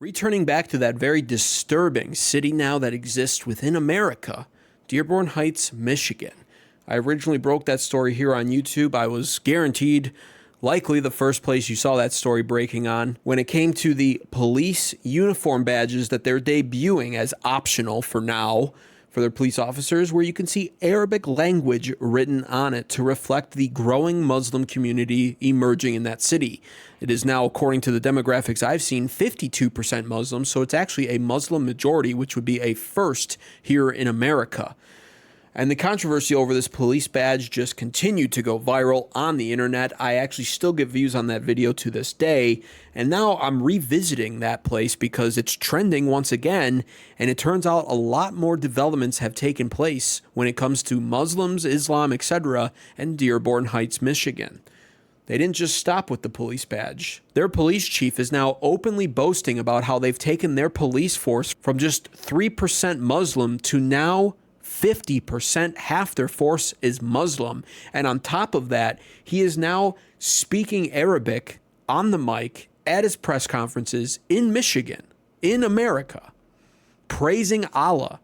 Returning back to that very disturbing city now that exists within America, Dearborn Heights, Michigan. I originally broke that story here on YouTube. I was guaranteed likely the first place you saw that story breaking on when it came to the police uniform badges that they're debuting as optional for now for their police officers, where you can see Arabic language written on it to reflect the growing Muslim community emerging in that city. It is now, according to the demographics I've seen, 52% Muslim, so it's actually a Muslim majority, which would be a first here in America. And the controversy over this police badge just continued to go viral on the internet. I actually still get views on that video to this day. And now I'm revisiting that place because it's trending once again. And it turns out a lot more developments have taken place when it comes to Muslims, Islam, etc. and Dearborn Heights, Michigan. They didn't just stop with the police badge. Their police chief is now openly boasting about how they've taken their police force from just 3% Muslim to now 50%, half their force is Muslim. And on top of that, he is now speaking Arabic on the mic at his press conferences in Michigan, in America, praising Allah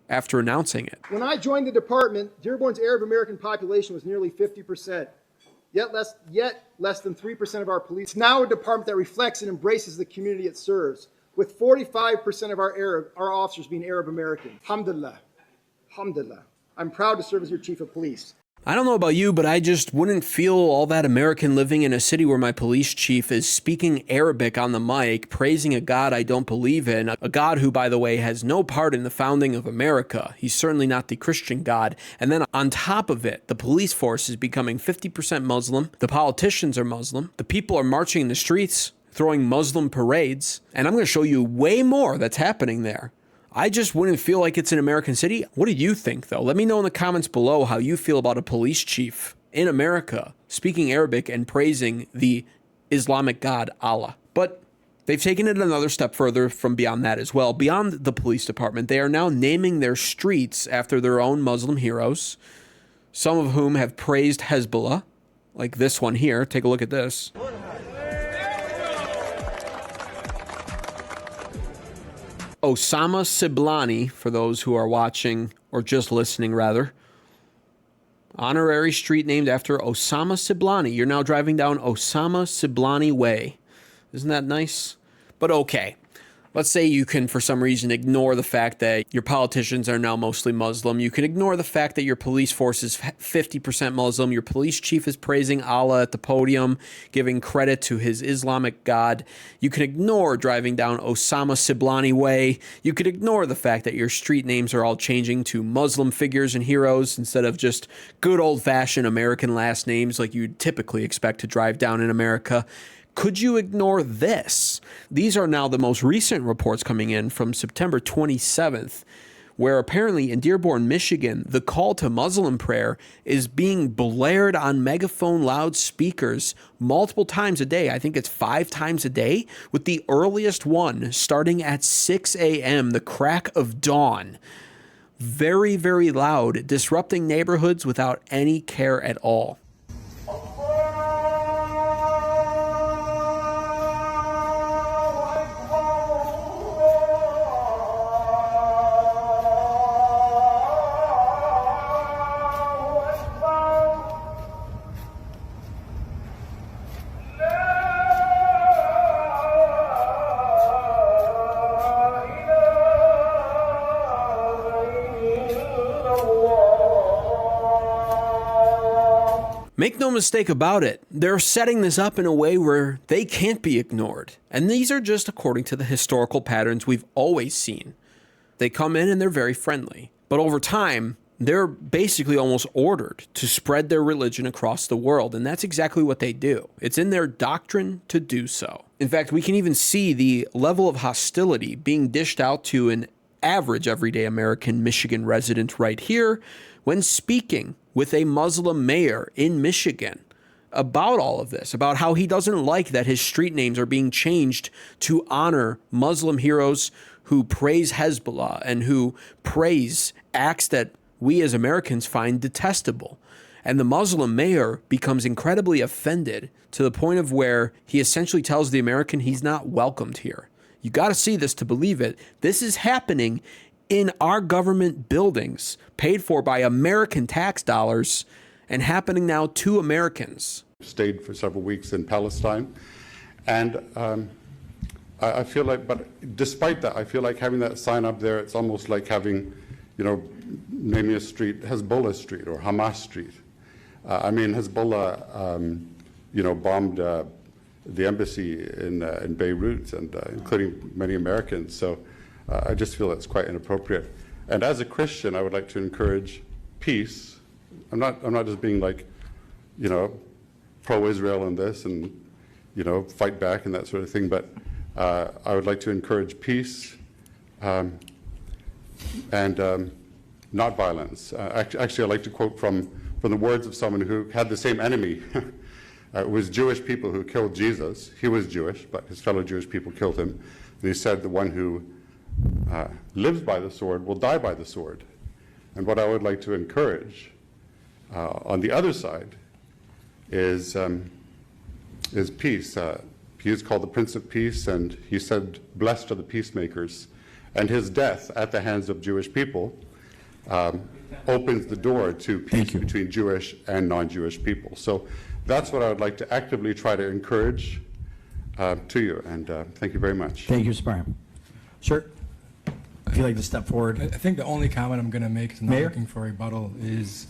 after announcing it. When I joined the department, Dearborn's Arab American population was nearly 50%, yet less than 3% of our police. It's now a department that reflects and embraces the community it serves, with 45% of our officers being Arab American. Alhamdulillah. Alhamdulillah. I'm proud to serve as your chief of police. I don't know about you, but I just wouldn't feel all that American living in a city where my police chief is speaking Arabic on the mic, praising a God I don't believe in, a God who, by the way, has no part in the founding of America. He's certainly not the Christian God. And then on top of it, the police force is becoming 50% Muslim. The politicians are Muslim. The people are marching in the streets, throwing Muslim parades. And I'm going to show you way more that's happening there. I just wouldn't feel like it's an American city. What do you think, though? Let me know in the comments below how you feel about a police chief in America speaking Arabic and praising the Islamic God, Allah. But they've taken it another step further from beyond that as well. Beyond the police department, they are now naming their streets after their own Muslim heroes, some of whom have praised Hezbollah, like this one here. Take a look at this. Osama Siblani, for those who are watching or just listening rather. Honorary street named after Osama Siblani. You're now driving down Osama Siblani Way. Isn't that nice? But okay. Let's say you can, for some reason, ignore the fact that your politicians are now mostly Muslim. You can ignore the fact that your police force is 50% Muslim. Your police chief is praising Allah at the podium, giving credit to his Islamic God. You can ignore driving down Osama Siblani Way. You could ignore the fact that your street names are all changing to Muslim figures and heroes instead of just good old-fashioned American last names like you'd typically expect to drive down in America. Could you ignore this? These are now the most recent reports coming in from September 27th, where apparently in Dearborn, Michigan, the call to Muslim prayer is being blared on megaphone loudspeakers multiple times a day. I think it's 5 times a day, with the earliest one starting at 6 a.m., the crack of dawn. Very, very loud, disrupting neighborhoods without any care at all. Make no mistake about it, they're setting this up in a way where they can't be ignored. And these are just according to the historical patterns we've always seen. They come in and they're very friendly. But over time, they're basically almost ordered to spread their religion across the world. And that's exactly what they do. It's in their doctrine to do so. In fact, we can even see the level of hostility being dished out to an average everyday American Michigan resident right here when speaking with a Muslim mayor in Michigan about all of this, about how he doesn't like that his street names are being changed to honor Muslim heroes who praise Hezbollah and who praise acts that we as Americans find detestable. And the Muslim mayor becomes incredibly offended to the point of where he essentially tells the American he's not welcomed here. You got to see this to believe it. This is happening in our government buildings, paid for by American tax dollars, and happening now to Americans. Stayed for several weeks in Palestine, and I feel like, but despite that, I feel like having that sign up there, it's almost like having, naming a street Hezbollah Street or Hamas Street. I mean, Hezbollah, bombed the embassy in Beirut, and including many Americans. So I just feel that's quite inappropriate. And as a Christian, I would like to encourage peace. I'm not just being like, pro-Israel in this and, fight back and that sort of thing, but I would like to encourage peace and not violence. Actually, I'd like to quote from the words of someone who had the same enemy. It was Jewish people who killed Jesus. He was Jewish, but his fellow Jewish people killed him. And he said, the one who lives by the sword will die by the sword. And what I would like to encourage on the other side is peace. He is called the Prince of Peace, and he said, blessed are the peacemakers. And his death at the hands of Jewish people opens the door to peace between Jewish and non-Jewish people. So that's what I would like to actively try to encourage to you, and thank you very much. Thank you, Mr. Byron. Sir, if you'd like to step forward. I think the only comment I'm going to make, because I'm not Mayor? looking for a rebuttal, is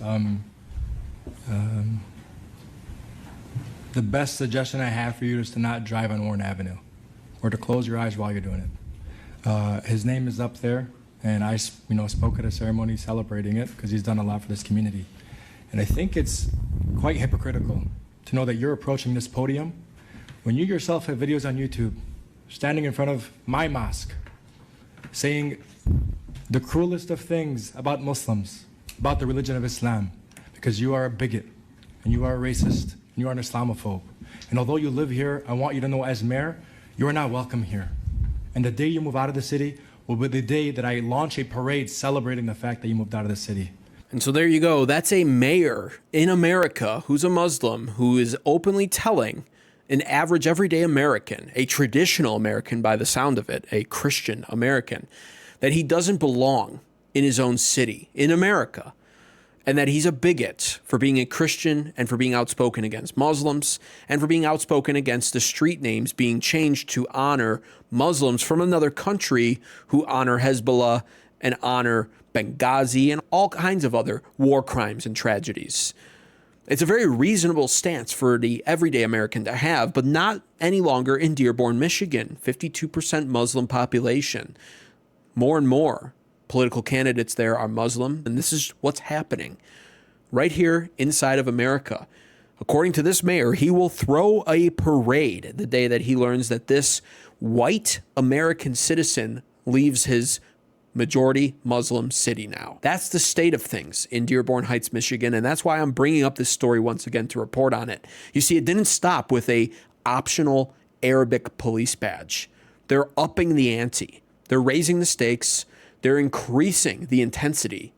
the best suggestion I have for you is to not drive on Warren Avenue, or to close your eyes while you're doing it. His name is up there, and I spoke at a ceremony celebrating it because he's done a lot for this community. And I think it's quite hypocritical to know that you're approaching this podium when you yourself have videos on YouTube standing in front of my mosque saying the cruelest of things about Muslims, about the religion of Islam, because you are a bigot and you are a racist and you are an Islamophobe. And although you live here, I want you to know as mayor, you are not welcome here. And the day you move out of the city will be the day that I launch a parade celebrating the fact that you moved out of the city. And so there you go. That's a mayor in America who's a Muslim who is openly telling an average everyday American, a traditional American by the sound of it, a Christian American, that he doesn't belong in his own city, in America, and that he's a bigot for being a Christian and for being outspoken against Muslims and for being outspoken against the street names being changed to honor Muslims from another country who honor Hezbollah and honor Benghazi and all kinds of other war crimes and tragedies. It's a very reasonable stance for the everyday American to have, but not any longer in Dearborn, Michigan. 52% Muslim population. More and more political candidates there are Muslim, and this is what's happening right here inside of America. According to this mayor, he will throw a parade the day that he learns that this white American citizen leaves his majority Muslim city now. That's the state of things in Dearborn Heights, Michigan, and that's why I'm bringing up this story once again to report on it. You see, it didn't stop with a optional Arabic police badge. They're upping the ante. They're raising the stakes. They're increasing the intensity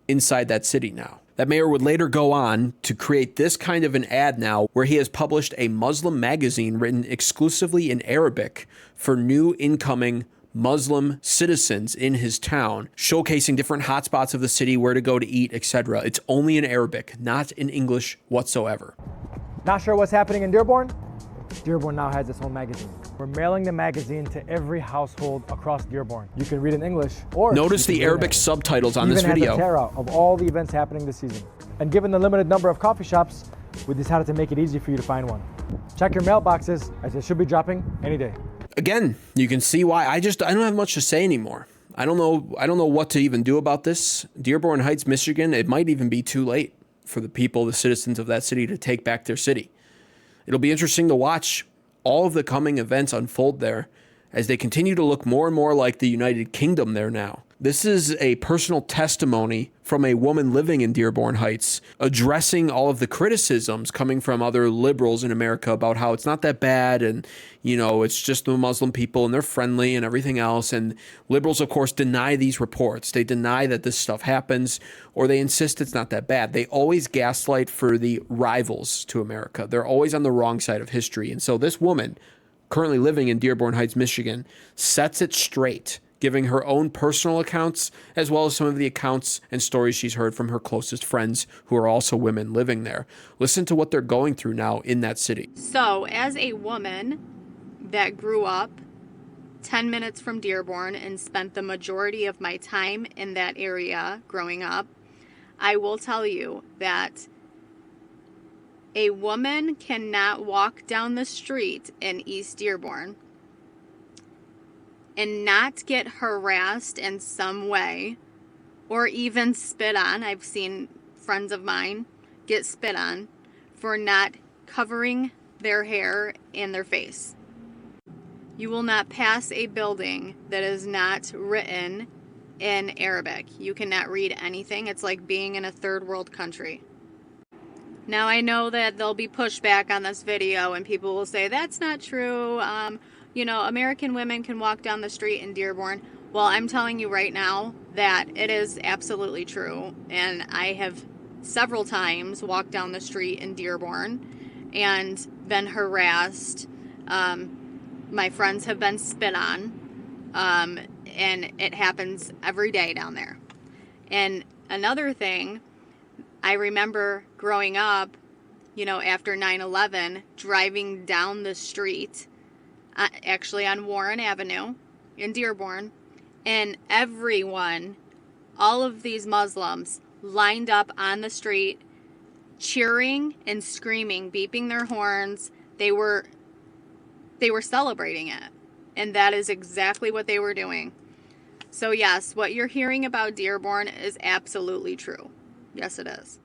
inside that city now. That mayor would later go on to create this kind of an ad now where he has published a Muslim magazine written exclusively in Arabic for new incoming Muslim citizens in his town, showcasing different hotspots of the city, where to go to eat, etc. It's only in Arabic, not in English whatsoever. Not sure what's happening in Dearborn? Dearborn now has its own magazine. We're mailing the magazine to every household across Dearborn. You can read in English or notice the Arabic subtitles on this video. Even has a tear-out of all the events happening this season. And given the limited number of coffee shops, we decided to make it easy for you to find one. Check your mailboxes, as it should be dropping any day. Again, you can see why I don't have much to say anymore. I don't know what to even do about this. Dearborn Heights, Michigan, it might even be too late for the people, the citizens of that city, to take back their city. It'll be interesting to watch all of the coming events unfold there as they continue to look more and more like the United Kingdom there now. This is a personal testimony from a woman living in Dearborn Heights, addressing all of the criticisms coming from other liberals in America about how it's not that bad and, it's just the Muslim people and they're friendly and everything else. And liberals, of course, deny these reports. They deny that this stuff happens, or they insist it's not that bad. They always gaslight for the rivals to America. They're always on the wrong side of history. And so this woman currently living in Dearborn Heights, Michigan, sets it straight, giving her own personal accounts as well as some of the accounts and stories she's heard from her closest friends who are also women living there. Listen to what they're going through now in that city. So, as a woman that grew up 10 minutes from Dearborn and spent the majority of my time in that area growing up, I will tell you that a woman cannot walk down the street in East Dearborn and not get harassed in some way or even spit on. I've seen friends of mine get spit on for not covering their hair and their face. You will not pass a building that is not written in Arabic. You cannot read anything. It's like being in a third world country. Now, I know that there'll be pushback on this video and people will say, that's not true. You know, American women can walk down the street in Dearborn. Well, I'm telling you right now that it is absolutely true. And I have several times walked down the street in Dearborn and been harassed. My friends have been spit on. And it happens every day down there. And another thing, I remember growing up, you know, after 9/11, driving down the street, actually on Warren Avenue in Dearborn, and everyone, all of these Muslims, lined up on the street, cheering and screaming, beeping their horns. They were celebrating it, and that is exactly what they were doing. So yes, what you're hearing about Dearborn is absolutely true. Yes, it is.